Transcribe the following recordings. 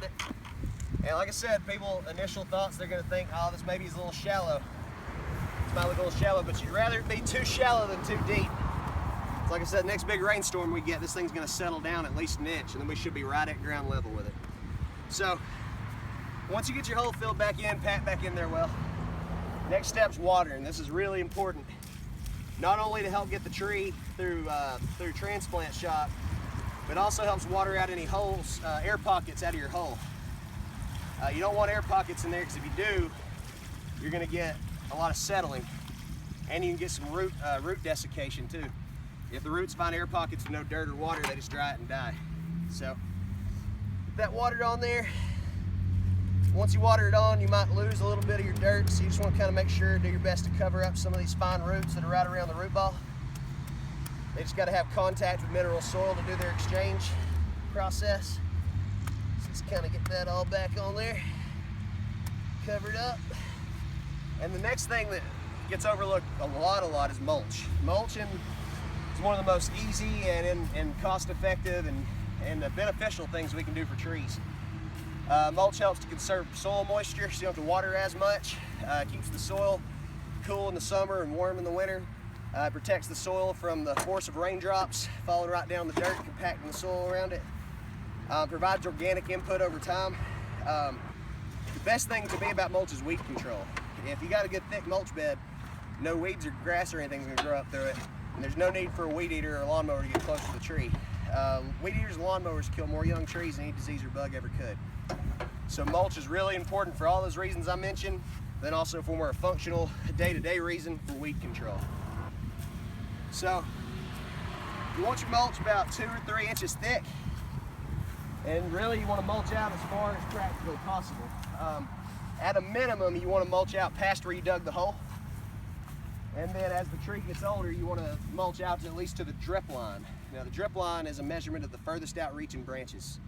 around it. And like I said, people, initial thoughts, they're gonna think, oh, this maybe is a little shallow. This might look a little shallow, but you'd rather it be too shallow than too deep. So like I said, next big rainstorm we get, this thing's gonna settle down at least an inch, and then we should be right at ground level with it. So, once you get your hole filled back in, pat back in there well, next step's watering. This is really important. Not only to help get the tree through transplant shock, but also helps water out any holes, air pockets out of your hole. You don't want air pockets in there, because if you do, you're going to get a lot of settling, and you can get some root desiccation too. If the roots find air pockets with no dirt or water, they just dry it and die. So, get that watered on there. Once you water it on, you might lose a little bit of your dirt, so you just want to kind of make sure, do your best to cover up some of these fine roots that are right around the root ball. They just got to have contact with mineral soil to do their exchange process. So just kind of get that all back on there, covered up. And the next thing that gets overlooked a lot is mulch. Mulching is one of the most easy and cost-effective and beneficial things we can do for trees. Mulch helps to conserve soil moisture, so you don't have to water as much. Keeps the soil cool in the summer and warm in the winter. Protects the soil from the force of raindrops falling right down the dirt, compacting the soil around it. Provides organic input over time. The best thing to me about mulch is weed control. If you got a good thick mulch bed, no weeds or grass or anything's gonna grow up through it, and there's no need for a weed eater or a lawnmower to get close to the tree. Weed eaters and lawnmowers kill more young trees than any disease or bug ever could. So mulch is really important for all those reasons I mentioned, then also for more functional day-to-day reason for weed control. So you want your mulch about 2 or 3 inches thick, and really you want to mulch out as far as practically possible. At a minimum, you want to mulch out past where you dug the hole, and then as the tree gets older, you want to mulch out to at least to the drip line. Now the drip line is a measurement of the furthest out reaching branches.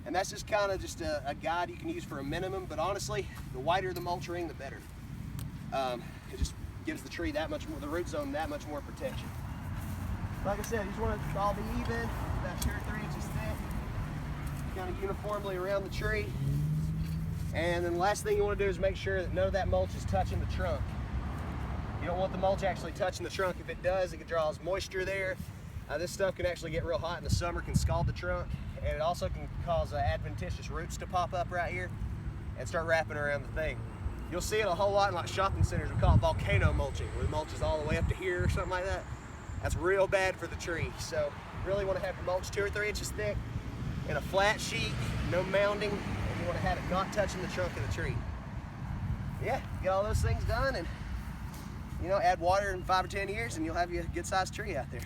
And that's just kind of just a guide you can use for a minimum, but honestly, the wider the mulch ring, the better. It just gives the tree that much more, the root zone that much more protection. Like I said, you just want it to all be even, about 2 or 3 inches thick, kind of uniformly around the tree. And then the last thing you want to do is make sure that none of that mulch is touching the trunk. You don't want the mulch actually touching the trunk. If it does, it draws moisture there. This stuff can actually get real hot in the summer, can scald the trunk, and it also can cause adventitious roots to pop up right here and start wrapping around the thing. You'll see it a whole lot in like shopping centers. We call it volcano mulching, where the mulch is all the way up to here or something like that. That's real bad for the tree. So you really want to have your mulch 2 or 3 inches thick in a flat sheet, no mounding, and you want to have it not touching the trunk of the tree. Yeah, get all those things done, and add water in 5 or 10 years and you'll have you a good sized tree out there.